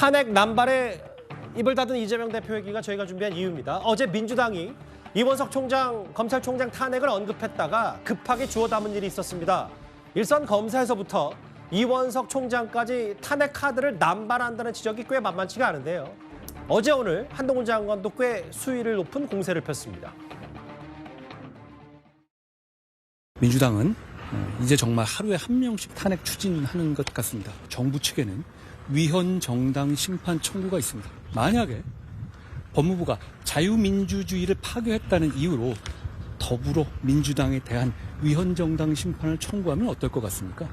탄핵 남발에 입을 닫은 이재명 대표 얘기가 저희가 준비한 이유입니다. 어제 민주당이 이원석 총장, 검찰총장 탄핵을 언급했다가 급하게 주워 담은 일이 있었습니다. 일선 검사에서부터 이원석 총장까지 탄핵 카드를 남발한다는 지적이 꽤 만만치가 않은데요. 어제 오늘 한동훈 장관도 꽤 수위를 높은 공세를 폈습니다. 민주당은 이제 정말 하루에 한 명씩 탄핵 추진하는 것 같습니다. 정부 측에는 위헌 정당 심판 청구가 있습니다. 만약에 법무부가 자유민주주의를 파괴했다는 이유로 더불어 민주당에 대한 위헌 정당 심판을 청구하면 어떨 것 같습니까?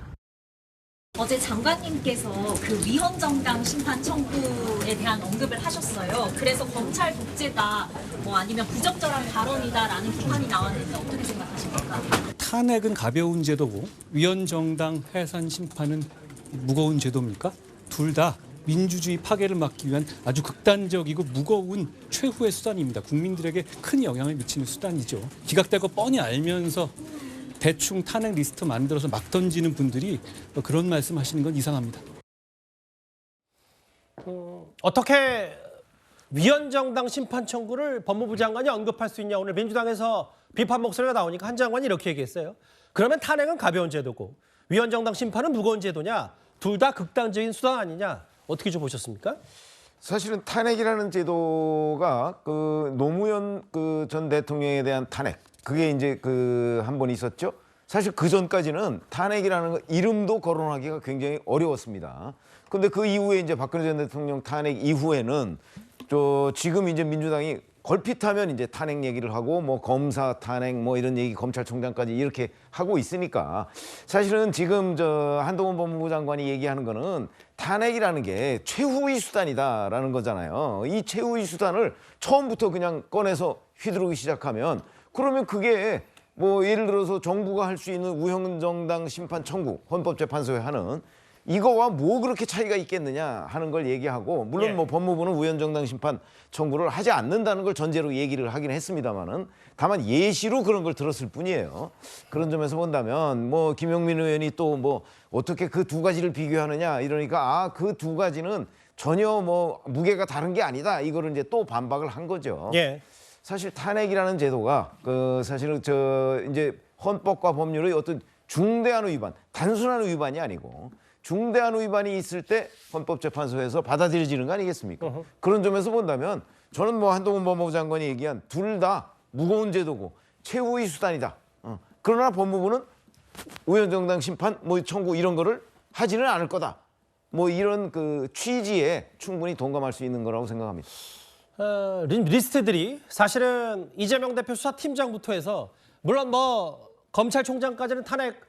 어제 장관님께서 그 위헌 정당 심판 청구에 대한 언급을 하셨어요. 그래서 검찰 독재다, 아니면 부적절한 발언이다라는 비판이 나왔는데 어떻게 생각하십니까? 탄핵은 가벼운 제도고 위헌 정당 해산 심판은 무거운 제도입니까? 둘 다 민주주의 파괴를 막기 위한 아주 극단적이고 무거운 최후의 수단입니다. 국민들에게 큰 영향을 미치는 수단이죠. 기각되고 뻔히 알면서 대충 탄핵 리스트 만들어서 막 던지는 분들이 그런 말씀하시는 건 이상합니다. 어떻게 위헌 정당 심판 청구를 법무부 장관이 언급할 수 있냐. 오늘 민주당에서 비판 목소리가 나오니까 한 장관이 이렇게 얘기했어요. 그러면 탄핵은 가벼운 제도고 위헌 정당 심판은 무거운 제도냐. 둘 다 극단적인 수단 아니냐. 어떻게 좀 보셨습니까? 사실은 탄핵이라는 제도가 그 노무현 전 대통령에 대한 탄핵, 그게 이제 한 번 있었죠. 사실 그 전까지는 탄핵이라는 거 이름도 거론하기가 굉장히 어려웠습니다. 근데 그 이후에 이제 박근혜 전 대통령 탄핵 이후에는 지금 이제 민주당이 걸핏하면 이제 탄핵 얘기를 하고 검사 탄핵 이런 얘기 검찰총장까지 이렇게 하고 있으니까 사실은 지금 한동훈 법무부 장관이 얘기하는 거는 탄핵이라는 게 최후의 수단이다라는 거잖아요. 이 최후의 수단을 처음부터 그냥 꺼내서 휘두르기 시작하면 그러면 그게 예를 들어서 정부가 할 수 있는 위헌정당 심판 청구 헌법재판소에 하는 이거와 뭐 그렇게 차이가 있겠느냐 하는 걸 얘기하고 물론 법무부는 위헌정당 심판 청구를 하지 않는다는 걸 전제로 얘기를 하긴 했습니다만은 다만 예시로 그런 걸 들었을 뿐이에요. 그런 점에서 본다면 김용민 의원이 또 어떻게 그 두 가지를 비교하느냐 이러니까 그 두 가지는 전혀 무게가 다른 게 아니다 이거를 이제 또 반박을 한 거죠. 예. 사실 탄핵이라는 제도가 사실은 이제 헌법과 법률의 어떤 중대한 위반, 단순한 위반이 아니고 중대한 위반이 있을 때 헌법재판소에서 받아들여지는 거 아니겠습니까? 그런 점에서 본다면 저는 한동훈 법무부 장관이 얘기한 둘 다 무거운 제도고 최후의 수단이다. 그러나 법무부는 위헌정당 심판 청구 이런 거를 하지는 않을 거다. 이런 취지에 충분히 동감할 수 있는 거라고 생각합니다. 리스트들이 사실은 이재명 대표 수사팀장부터 해서 물론 검찰총장까지는 탄핵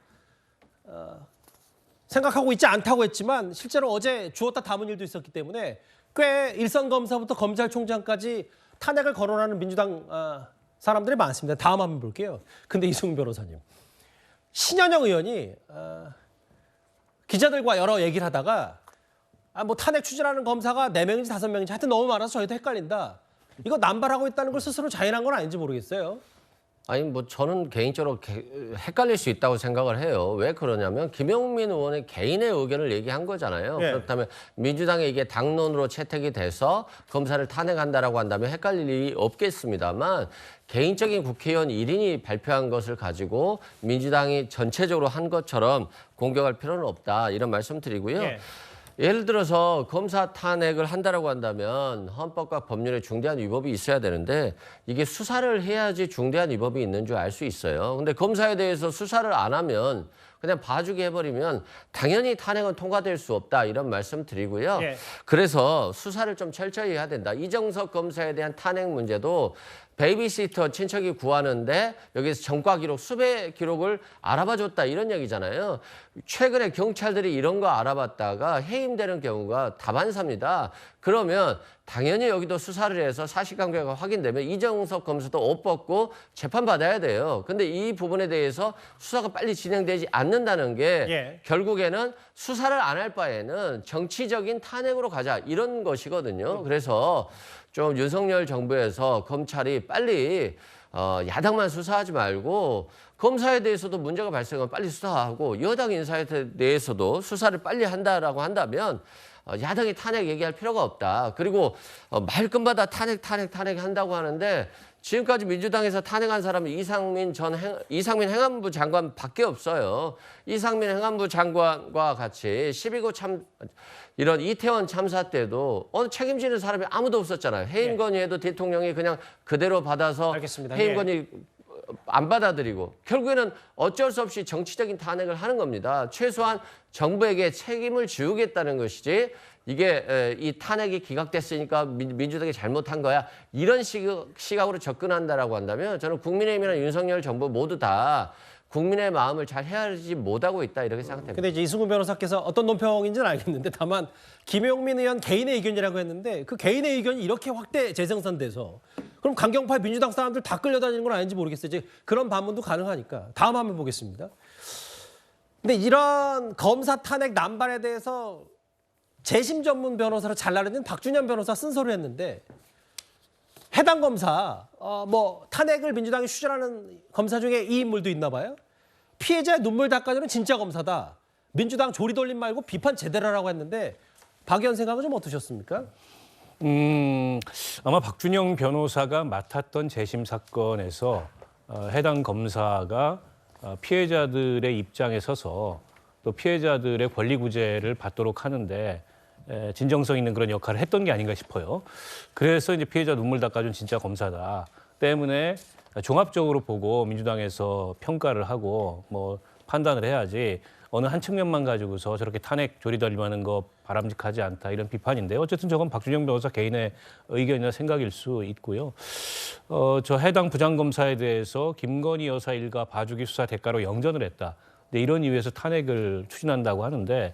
생각하고 있지 않다고 했지만 실제로 어제 주었다 담은 일도 있었기 때문에 꽤 일선 검사부터 검찰총장까지 탄핵을 거론하는 민주당 사람들이 많습니다. 다음 한번 볼게요. 근데 이승훈 변호사님, 신현영 의원이 기자들과 여러 얘기를 하다가 탄핵 추진하는 검사가 4명인지 5명인지 하여튼 너무 많아서 저희도 헷갈린다. 이거 남발하고 있다는 걸 스스로 자인한 건 아닌지 모르겠어요. 아니 저는 개인적으로 헷갈릴 수 있다고 생각을 해요. 왜 그러냐면 김용민 의원의 개인의 의견을 얘기한 거잖아요. 네. 그렇다면 민주당에 이게 당론으로 채택이 돼서 검사를 탄핵한다라고 한다면 헷갈릴 일이 없겠습니다만 개인적인 국회의원 1인이 발표한 것을 가지고 민주당이 전체적으로 한 것처럼 공격할 필요는 없다. 이런 말씀 드리고요. 네. 예를 들어서 검사 탄핵을 한다라고 한다면 헌법과 법률에 중대한 위법이 있어야 되는데 이게 수사를 해야지 중대한 위법이 있는 줄 알 수 있어요. 근데 검사에 대해서 수사를 안 하면 그냥 봐주기 해버리면 당연히 탄핵은 통과될 수 없다 이런 말씀 드리고요. 예. 그래서 수사를 좀 철저히 해야 된다. 이정석 검사에 대한 탄핵 문제도 베이비시터 친척이 구하는데 여기서 전과 기록, 수배 기록을 알아봐줬다 이런 얘기잖아요. 최근에 경찰들이 이런 거 알아봤다가 해임되는 경우가 다반사입니다. 그러면 당연히 여기도 수사를 해서 사실관계가 확인되면 이정석 검사도 옷 벗고 재판받아야 돼요. 근데 이 부분에 대해서 수사가 빨리 진행되지 않는다는 게 결국에는 수사를 안 할 바에는 정치적인 탄핵으로 가자 이런 것이거든요. 그래서 좀 윤석열 정부에서 검찰이 빨리 야당만 수사하지 말고 검사에 대해서도 문제가 발생하면 빨리 수사하고 여당 인사에 대해서도 수사를 빨리 한다라고 한다면 야당이 탄핵 얘기할 필요가 없다. 그리고 말끝마다 탄핵 한다고 하는데 지금까지 민주당에서 탄핵한 사람은 이상민 행안부 장관밖에 없어요. 이상민 행안부 장관과 같이 12구 이런 이태원 참사 때도 책임지는 사람이 아무도 없었잖아요. 해임 건의에도 대통령이 그냥 그대로 받아서 알겠습니다. 해임 예. 건의 안 받아들이고 결국에는 어쩔 수 없이 정치적인 탄핵을 하는 겁니다. 최소한 정부에게 책임을 지우겠다는 것이지 이게 이 탄핵이 기각됐으니까 민주당이 잘못한 거야. 이런 시각으로 접근한다라고 한다면 저는 국민의힘이나 윤석열 정부 모두 다 국민의 마음을 잘 헤아리지 못하고 있다 이렇게 생각됩니다. 근데 이제 이승훈 변호사께서 어떤 논평인지는 알겠는데 다만 김용민 의원 개인의 의견이라고 했는데 그 개인의 의견이 이렇게 확대 재생산돼서 그럼 강경파 민주당 사람들 다 끌려다니는 건 아닌지 모르겠어요. 이제 그런 반문도 가능하니까 다음 화면 보겠습니다. 근데 이런 검사 탄핵 난발에 대해서 재심 전문 변호사로 잘 나르는 박준현 변호사 쓴소리를 했는데 해당 검사 뭐 탄핵을 민주당이 추진하는 검사 중에 이 인물도 있나 봐요. 피해자의 눈물 닦아주는 진짜 검사다. 민주당 조리돌림 말고 비판 제대로 하라고 했는데 박 의원 생각은 좀 어떠셨습니까? 아마 박준영 변호사가 맡았던 재심 사건에서 해당 검사가 피해자들의 입장에 서서 또 피해자들의 권리 구제를 받도록 하는데 진정성 있는 그런 역할을 했던 게 아닌가 싶어요. 그래서 이제 피해자 눈물 닦아준 진짜 검사다 때문에 종합적으로 보고 민주당에서 평가를 하고 뭐 판단을 해야지 어느 한 측면만 가지고서 저렇게 탄핵 조리돌림하는 거 바람직하지 않다 이런 비판인데 어쨌든 저건 박준영 변호사 개인의 의견이나 생각일 수 있고요. 저 해당 부장검사에 대해서 김건희 여사 일가 봐주기 수사 대가로 영전을 했다. 근데 이런 이유에서 탄핵을 추진한다고 하는데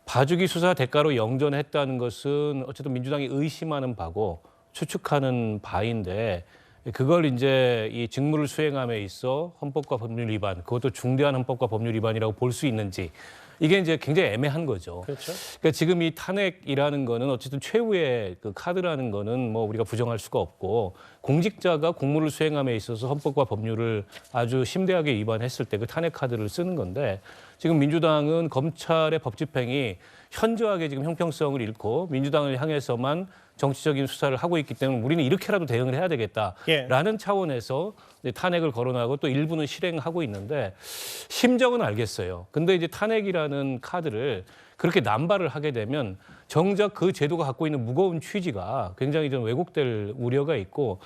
봐주기 수사 대가로 영전했다는 것은 어쨌든 민주당이 의심하는 바고 추측하는 바인데 그걸 이제 이 직무를 수행함에 있어 헌법과 법률 위반, 그것도 중대한 헌법과 법률 위반이라고 볼 수 있는지 이게 이제 굉장히 애매한 거죠. 그렇죠. 그러니까 지금 이 탄핵이라는 거는 어쨌든 최후의 그 카드라는 거는 뭐 우리가 부정할 수가 없고 공직자가 공무를 수행함에 있어서 헌법과 법률을 아주 심대하게 위반했을 때 그 탄핵 카드를 쓰는 건데 지금 민주당은 검찰의 법 집행이 현저하게 지금 형평성을 잃고 민주당을 향해서만 정치적인 수사를 하고 있기 때문에 우리는 이렇게라도 대응을 해야 되겠다라는 차원에서 이제 탄핵을 거론하고 또 일부는 실행하고 있는데 심정은 알겠어요. 근데 이제 탄핵이라는 카드를 그렇게 남발을 하게 되면 정작 그 제도가 갖고 있는 무거운 취지가 굉장히 좀 왜곡될 우려가 있고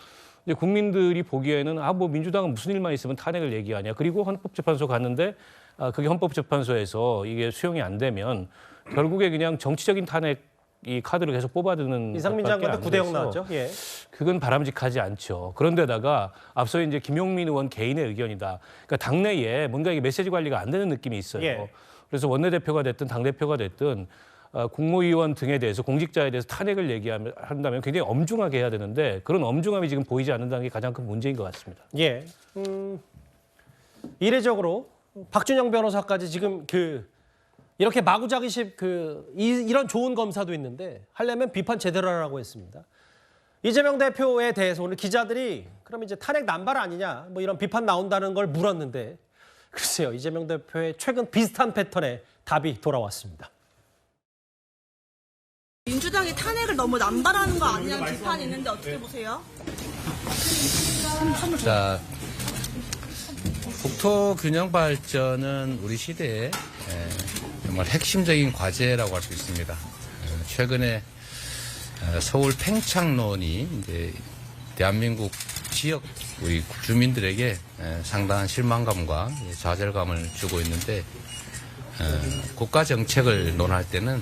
이제 국민들이 보기에는 뭐 민주당은 무슨 일만 있으면 탄핵을 얘기하냐. 그리고 헌법재판소 갔는데 그게 헌법재판소에서 이게 수용이 안 되면 결국에 그냥 정치적인 탄핵 이 카드를 계속 뽑아드는 이상민 장관도 9대0 나왔죠. 예. 그건 바람직하지 않죠. 그런데다가 앞서 이제 김용민 의원 개인의 의견이다. 그러니까 당내에 뭔가 이게 메시지 관리가 안 되는 느낌이 있어요. 예. 그래서 원내대표가 됐든 당대표가 됐든 국무위원 등에 대해서 공직자에 대해서 탄핵을 얘기한다면 굉장히 엄중하게 해야 되는데 그런 엄중함이 지금 보이지 않는다는 게 가장 큰 문제인 것 같습니다. 예. 이례적으로 박준영 변호사까지 지금 이렇게 마구잡이식 이런 좋은 검사도 있는데 하려면 비판 제대로 하라고 했습니다. 이재명 대표에 대해서 오늘 기자들이 그럼 이제 탄핵 남발 아니냐 뭐 이런 비판 나온다는 걸 물었는데 글쎄요 이재명 대표의 최근 비슷한 패턴의 답이 돌아왔습니다. 민주당이 탄핵을 너무 남발하는 거 아니냐는 비판이 있는데 어떻게 보세요? 자, 국토 균형 발전은 우리 시대의 정말 핵심적인 과제라고 할 수 있습니다. 최근에 서울 팽창론이 이제 대한민국 지역 우리 주민들에게 상당한 실망감과 좌절감을 주고 있는데 국가 정책을 논할 때는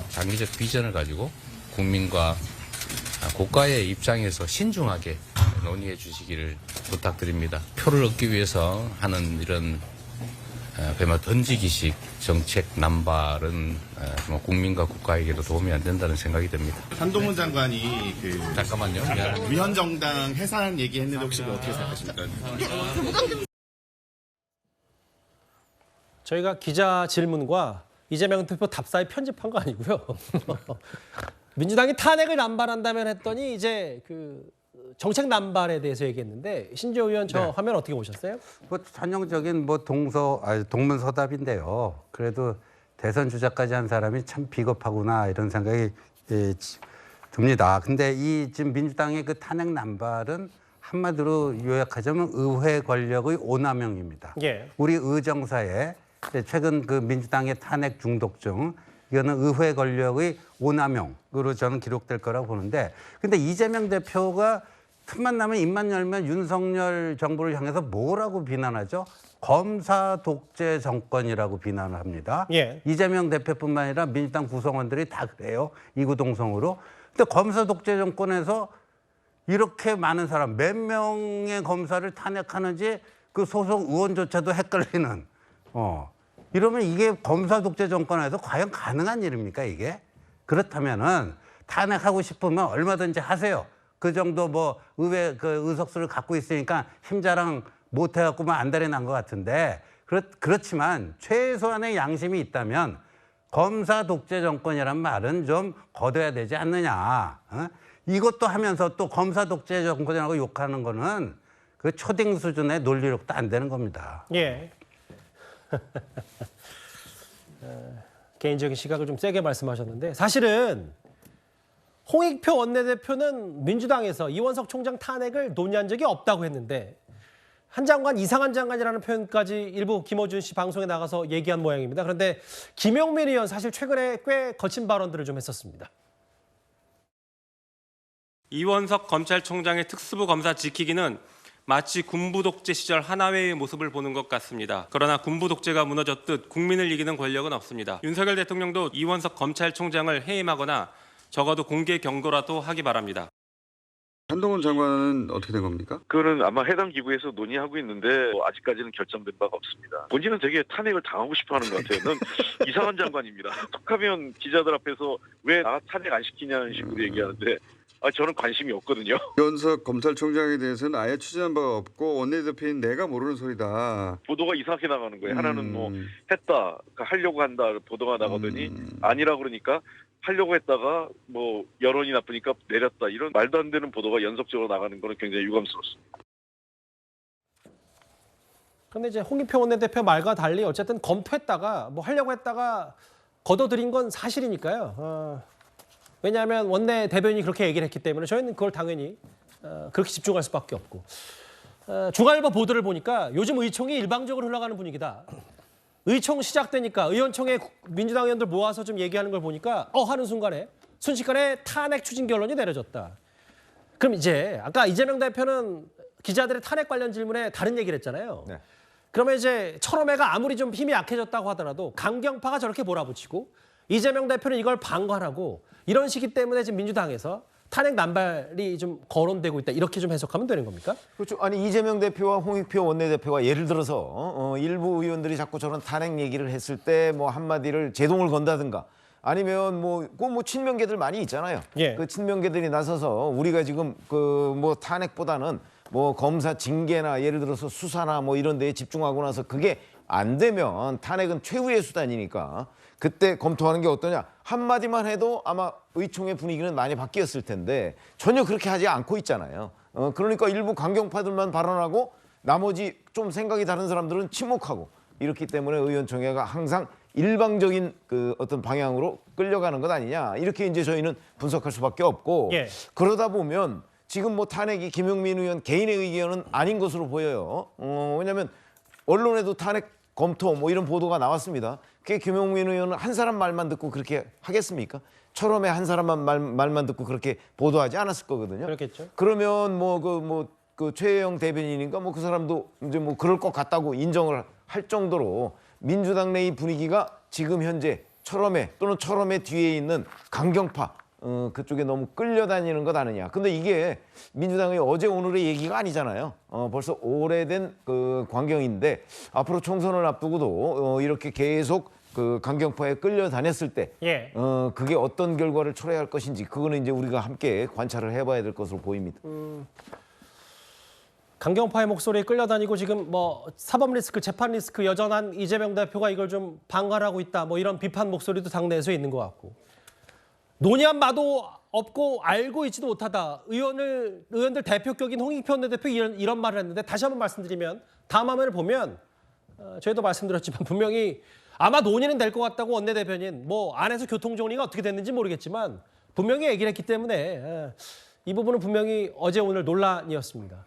장기적 비전을 가지고 국민과 국가의 입장에서 신중하게 논의해 주시기를 부탁드립니다. 표를 얻기 위해서 하는 이런 그야말로 던지기식 정책 남발은 정말 국민과 국가에게도 도움이 안 된다는 생각이 듭니다. 한동훈 장관이 잠깐만요. 미안합니다. 위헌정당 해산 얘기했는데 혹시 어떻게 생각하십니까? 저희가 기자 질문과 이재명 대표 답 사이 편집한 거 아니고요. 민주당이 탄핵을 남발한다면 했더니 이제 정책 남발에 대해서 얘기했는데 신지호 의원 저 화면 어떻게 보셨어요? 전형적인 동문서답인데요. 그래도 대선 주자까지 한 사람이 참 비겁하구나 이런 생각이 듭니다. 근데 이 지금 민주당의 그 탄핵 남발은 한마디로 요약하자면 의회 권력의 오남용입니다. 예. 우리 의정사에 최근 그 민주당의 탄핵 중독증 이거는 의회 권력의 오남용으로 저는 기록될 거라고 보는데 근데 이재명 대표가 틈만 나면 입만 열면 윤석열 정부를 향해서 뭐라고 비난하죠? 검사 독재 정권이라고 비난을 합니다. 예. 이재명 대표뿐만 아니라 민주당 구성원들이 다 그래요. 이구동성으로. 근데 검사 독재 정권에서 이렇게 많은 사람, 몇 명의 검사를 탄핵하는지 그 소속 의원조차도 헷갈리는. 이러면 이게 검사 독재 정권에서 과연 가능한 일입니까, 이게? 그렇다면은 탄핵하고 싶으면 얼마든지 하세요. 그 정도 뭐 의회 그 의석수를 갖고 있으니까 힘자랑 못 해갖고만 안달이 난 것 같은데 그렇지만 최소한의 양심이 있다면 검사 독재 정권이란 말은 좀 거둬야 되지 않느냐. 이것도 하면서 또 검사 독재 정권이라고 욕하는 거는 그 초딩 수준의 논리력도 안 되는 겁니다. 예. 개인적인 시각을 좀 세게 말씀하셨는데 사실은 홍익표 원내대표는 민주당에서 이원석 총장 탄핵을 논의한 적이 없다고 했는데 한 장관 이상한 장관이라는 표현까지 일부 김어준 씨 방송에 나가서 얘기한 모양입니다. 그런데 김용민 의원 사실 최근에 꽤 거친 발언들을 좀 했었습니다. 이원석 검찰총장의 특수부 검사 지키기는 마치 군부 독재 시절 하나회의 모습을 보는 것 같습니다. 그러나 군부 독재가 무너졌듯 국민을 이기는 권력은 없습니다. 윤석열 대통령도 이원석 검찰총장을 해임하거나 적어도 공개 경고라도 하기 바랍니다. 한동훈 장관은 어떻게 된 겁니까? 그거는 아마 해당 기구에서 논의하고 있는데 아직까지는 결정된 바가 없습니다. 본인은 되게 탄핵을 당하고 싶어하는 것 같아요. 넌 이상한 장관입니다. 툭하면 기자들 앞에서 왜 나 탄핵 안 시키냐는 식으로 얘기하는데 저는 관심이 없거든요. 이원석 검찰총장에 대해서는 아예 취재한 바가 없고 원내대표인 내가 모르는 소리다. 보도가 이상하게 나가는 거예요. 하나는 뭐 했다, 하려고 한다 보도가 나가더니 아니라 그러니까 하려고 했다가 뭐 여론이 나쁘니까 내렸다. 이런 말도 안 되는 보도가 연속적으로 나가는 거는 굉장히 유감스럽습니다. 그런데 이제 홍익표 원내대표 말과 달리 어쨌든 검토했다가 뭐 하려고 했다가 걷어들인 건 사실이니까요. 왜냐하면 원내 대변인이 그렇게 얘기를 했기 때문에 저희는 그걸 당연히 그렇게 집중할 수밖에 없고. 중앙일보 보도를 보니까 요즘 의총이 일방적으로 흘러가는 분위기다. 의총 시작되니까 의원총회 민주당 의원들 모아서 좀 얘기하는 걸 보니까 하는 순간에 순식간에 탄핵 추진 결론이 내려졌다. 그럼 이제 아까 이재명 대표는 기자들의 탄핵 관련 질문에 다른 얘기를 했잖아요. 네. 그러면 이제 철험회가 아무리 좀 힘이 약해졌다고 하더라도 강경파가 저렇게 몰아붙이고 이재명 대표는 이걸 방관하고 이런 시기 때문에 지금 민주당에서 탄핵 남발이 좀 거론되고 있다. 이렇게 좀 해석하면 되는 겁니까? 그렇죠. 아니 이재명 대표와 홍익표 원내대표가 예를 들어서 일부 의원들이 자꾸 저런 탄핵 얘기를 했을 때 뭐 한마디를 제동을 건다든가 아니면 뭐 친명계들 많이 있잖아요. 예. 그 친명계들이 나서서 우리가 지금 그 뭐 탄핵보다는 뭐 검사 징계나 예를 들어서 수사나 뭐 이런 데에 집중하고 나서 그게 안 되면 탄핵은 최후의 수단이니까 그때 검토하는 게 어떠냐. 한마디만 해도 아마 의총의 분위기는 많이 바뀌었을 텐데 전혀 그렇게 하지 않고 있잖아요. 그러니까 일부 강경파들만 발언하고 나머지 좀 생각이 다른 사람들은 침묵하고 이렇기 때문에 의원총회가 항상 일방적인 그 어떤 방향으로 끌려가는 것 아니냐. 이렇게 이제 저희는 분석할 수밖에 없고 예. 그러다 보면 지금 뭐 탄핵이 김용민 의원 개인의 의견은 아닌 것으로 보여요. 왜냐하면 언론에도 탄핵 검토 뭐 이런 보도가 나왔습니다. 그게 김용민 의원은 한 사람 말만 듣고 그렇게 하겠습니까? 철험에 한 사람만 말만 듣고 그렇게 보도하지 않았을 거거든요. 그렇겠죠. 그러면 그 최혜영 대변인인가 뭐 그 사람도 이제 뭐 그럴 것 같다고 인정을 할 정도로 민주당 내의 분위기가 지금 현재 철험에 또는 철험의 뒤에 있는 강경파 그쪽에 너무 끌려다니는 것 아니냐. 근데 이게 민주당의 어제 오늘의 얘기가 아니잖아요. 벌써 오래된 그 광경인데 앞으로 총선을 앞두고도 이렇게 계속 그 강경파에 끌려다녔을 때 예. 그게 어떤 결과를 초래할 것인지 그거는 이제 우리가 함께 관찰을 해봐야 될 것으로 보입니다. 강경파의 목소리에 끌려다니고 지금 뭐 사법 리스크, 재판 리스크 여전한 이재명 대표가 이걸 좀 방관하고 있다. 뭐 이런 비판 목소리도 당내에서 있는 것 같고. 논의한 바도 없고 알고 있지도 못하다. 의원들 대표격인 홍익표 원내대표 이런 말을 했는데 다시 한번 말씀드리면 다음 화면을 보면 저희도 말씀드렸지만 분명히 아마 논의는 될 것 같다고 원내대변인, 뭐 안에서 교통 정리가 어떻게 됐는지 모르겠지만 분명히 얘기를 했기 때문에 이 부분은 분명히 어제 오늘 논란이었습니다.